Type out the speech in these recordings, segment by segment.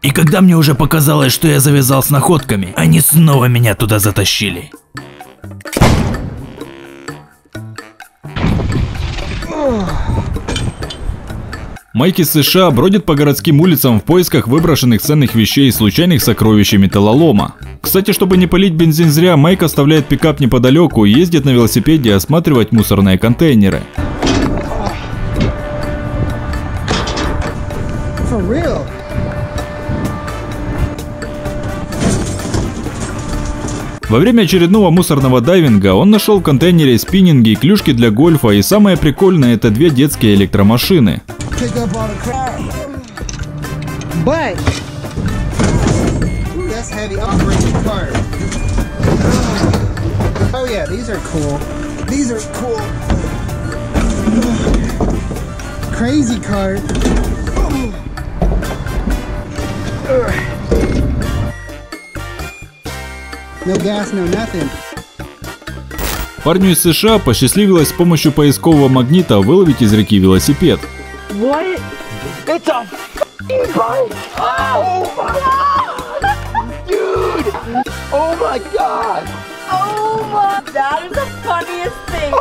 И когда мне уже показалось, что я завязал с находками, они снова меня туда затащили. Майк из США бродит по городским улицам в поисках выброшенных ценных вещей и случайных сокровищ металлолома. Кстати, чтобы не палить бензин зря, Майк оставляет пикап неподалеку и ездит на велосипеде осматривать мусорные контейнеры. Во время очередного мусорного дайвинга он нашел в контейнере спиннинги, клюшки для гольфа и самое прикольное — это 2 детские электромашины. No gas, no nothing. Парню из США посчастливилось с помощью поискового магнита выловить из реки велосипед. What? It's a f***ing bike! Oh my god! Dude! Oh my god! Oh my, that is the funniest thing.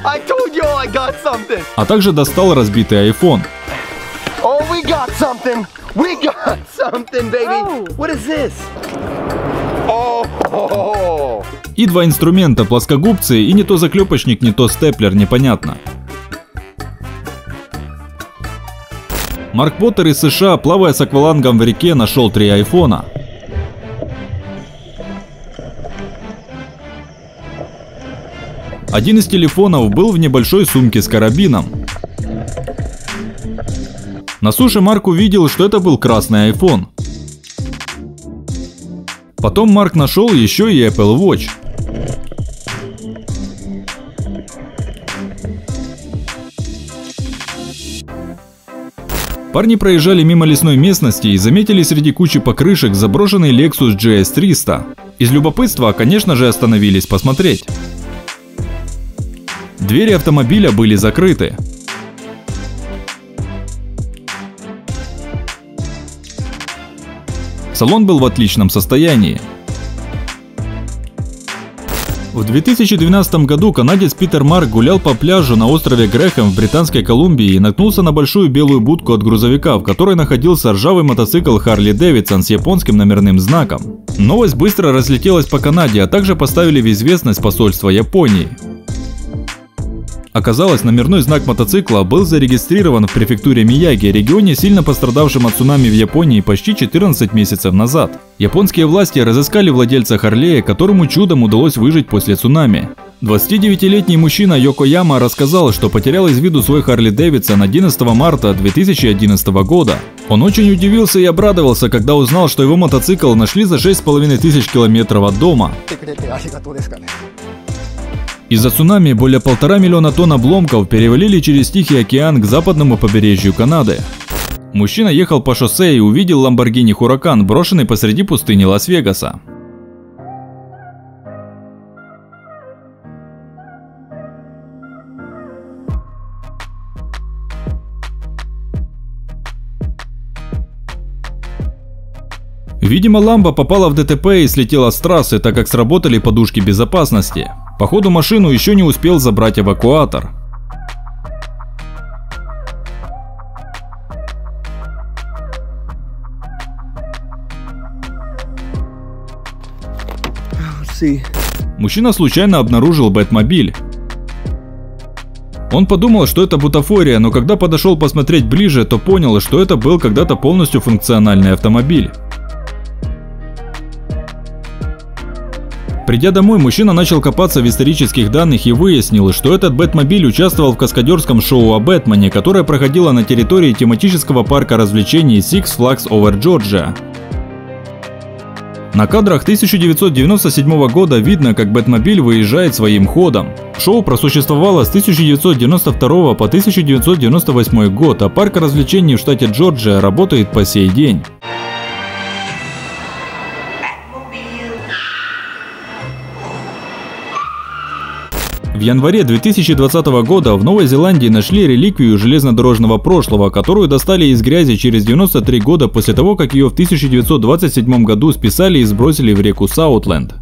I told you I got something! А также достал разбитый iPhone. Oh, we got something! We got something, baby! Oh. What is this? Oh! И 2 инструмента, плоскогубцы и не то заклепочник, не то степлер, непонятно. Марк Поттер из США, плавая с аквалангом в реке, нашел 3 айфона. Один из телефонов был в небольшой сумке с карабином. На суше Марк увидел, что это был красный iPhone. Потом Марк нашел еще и Apple Watch. Парни проезжали мимо лесной местности и заметили среди кучи покрышек заброшенный Lexus GS300. Из любопытства, конечно же, остановились посмотреть. Двери автомобиля были закрыты. Салон был в отличном состоянии. В 2012 году канадец Питер Марк гулял по пляжу на острове Грэхэм в Британской Колумбии и наткнулся на большую белую будку от грузовика, в которой находился ржавый мотоцикл Harley Davidson с японским номерным знаком. Новость быстро разлетелась по Канаде, а также поставили в известность посольство Японии. Оказалось, номерной знак мотоцикла был зарегистрирован в префектуре Мияги, регионе, сильно пострадавшем от цунами в Японии почти 14 месяцев назад. Японские власти разыскали владельца Харлея, которому чудом удалось выжить после цунами. 29-летний мужчина Йокояма рассказал, что потерял из виду свой Харли Дэвидсон 11 марта 2011 года. Он очень удивился и обрадовался, когда узнал, что его мотоцикл нашли за 6500 километров от дома. Из-за цунами более 1,5 миллиона тонн обломков перевалили через Тихий океан к западному побережью Канады. Мужчина ехал по шоссе и увидел Lamborghini Huracan, брошенный посреди пустыни Лас-Вегаса. Видимо, Ламбо попала в ДТП и слетела с трассы, так как сработали подушки безопасности. Походу, машину еще не успел забрать эвакуатор. Мужчина случайно обнаружил Бэтмобиль. Он подумал, что это бутафория, но когда подошел посмотреть ближе, то понял, что это был когда-то полностью функциональный автомобиль. Придя домой, мужчина начал копаться в исторических данных и выяснил, что этот Бэтмобиль участвовал в каскадерском шоу о Бэтмене, которое проходило на территории тематического парка развлечений Six Flags Over Georgia. На кадрах 1997 года видно, как Бэтмобиль выезжает своим ходом. Шоу просуществовало с 1992 по 1998 год, а парк развлечений в штате Джорджия работает по сей день. В В январе 2020 года в Новой Зеландии нашли реликвию железнодорожного прошлого, которую достали из грязи через 93 года после того, как ее в 1927 году списали и сбросили в реку Саутленд.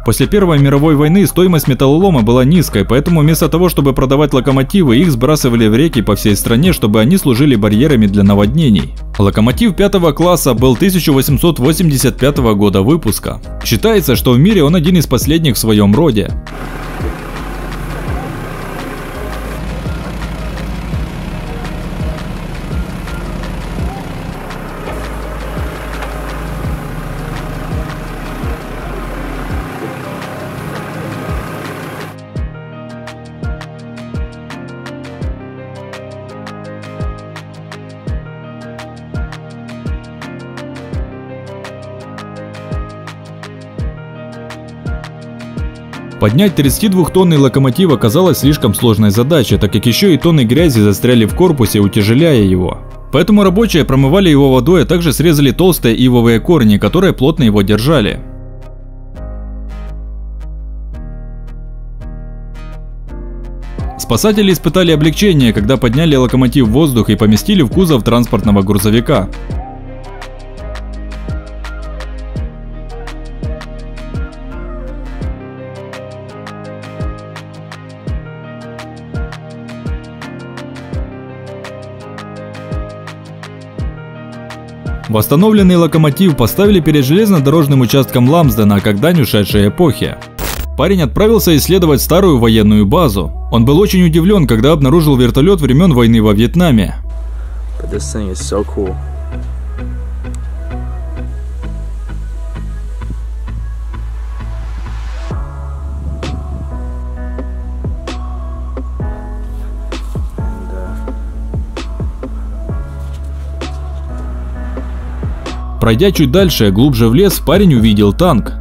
После Первой мировой войны стоимость металлолома была низкой, поэтому вместо того, чтобы продавать локомотивы, их сбрасывали в реки по всей стране, чтобы они служили барьерами для наводнений. Локомотив 5 класса был 1885 года выпуска. Считается, что в мире он один из последних в своем роде. Поднять 32-тонный локомотив оказалось слишком сложной задачей, так как еще и тонны грязи застряли в корпусе, утяжеляя его. Поэтому рабочие промывали его водой, а также срезали толстые ивовые корни, которые плотно его держали. Спасатели испытали облегчение, когда подняли локомотив в воздух и поместили в кузов транспортного грузовика. Восстановленный локомотив поставили перед железнодорожным участком Ламсдена, как дань ушедшей эпохи. Парень отправился исследовать старую военную базу. Он был очень удивлен, когда обнаружил вертолет времен войны во Вьетнаме. Пройдя чуть дальше, глубже в лес, парень увидел танк.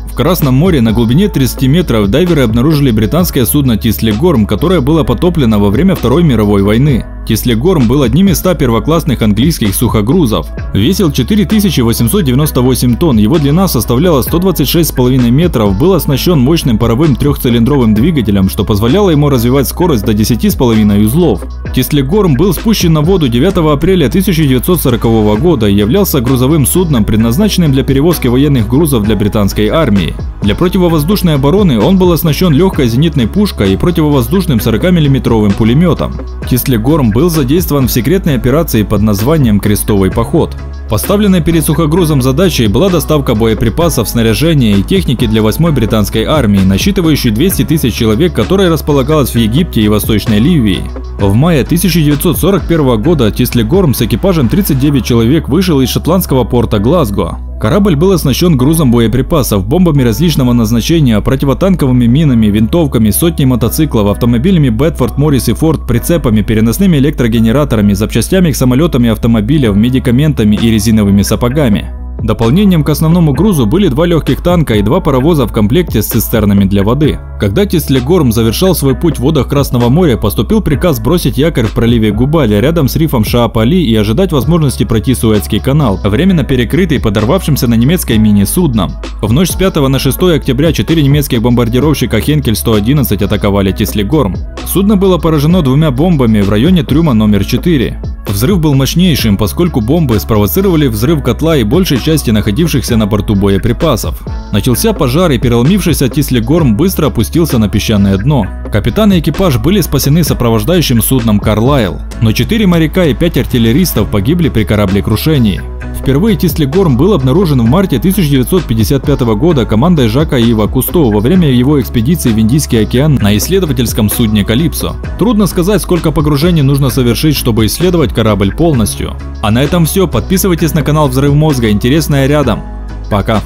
В Красном море на глубине 30 метров дайверы обнаружили британское судно Тислигорм, которое было потоплено во время Второй мировой войны. Тислигорм был одним из 100 первоклассных английских сухогрузов. Весил 4898 тонн, его длина составляла 126,5 метров, был оснащен мощным паровым трехцилиндровым двигателем, что позволяло ему развивать скорость до 10,5 узлов. Тислигорм был спущен на воду 9 апреля 1940 года и являлся грузовым судном, предназначенным для перевозки военных грузов для британской армии. Для противовоздушной обороны он был оснащен легкой зенитной пушкой и противовоздушным 40-мм пулеметом. Тислигорм был задействован в секретной операции под названием «Крестовый поход». Поставленной перед сухогрузом задачей была доставка боеприпасов, снаряжения и техники для 8-й британской армии, насчитывающей 200 тысяч человек, которая располагалась в Египте и Восточной Ливии. В мае 1941 года Тислигорм с экипажем 39 человек вышел из шотландского порта Глазго. Корабль был оснащен грузом боеприпасов, бомбами различного назначения, противотанковыми минами, винтовками, сотней мотоциклов, автомобилями Бетфорд, Моррис и Форд, прицепами, переносными электрогенераторами, запчастями к самолетам и автомобилям, медикаментами и резиновыми сапогами. Дополнением к основному грузу были 2 легких танка и 2 паровоза в комплекте с цистернами для воды. Когда Тислигорм завершал свой путь в водах Красного моря, поступил приказ бросить якорь в проливе Губали рядом с рифом Шаап-Али и ожидать возможности пройти Суэцкий канал, временно перекрытый подорвавшимся на немецкой мине судном. В ночь с 5 на 6 октября 4 немецких бомбардировщика Хенкель-111 атаковали Тислигорм. Судно было поражено 2 бомбами в районе трюма номер 4. Взрыв был мощнейшим, поскольку бомбы спровоцировали взрыв котла и большей части находившихся на борту боеприпасов. Начался пожар, и переломившийся Тислигорм быстро опустился на песчаное дно. Капитан и экипаж были спасены сопровождающим судном Карлайл, но 4 моряка и 5 артиллеристов погибли при кораблекрушении. Впервые Тислигорм был обнаружен в марте 1955 года командой Жака Ива Кусто во время его экспедиции в Индийский океан на исследовательском судне Калипсо. Трудно сказать, сколько погружений нужно совершить, чтобы исследовать корабль полностью. А на этом все. Подписывайтесь на канал Взрыв Мозга, интересное рядом. Пока.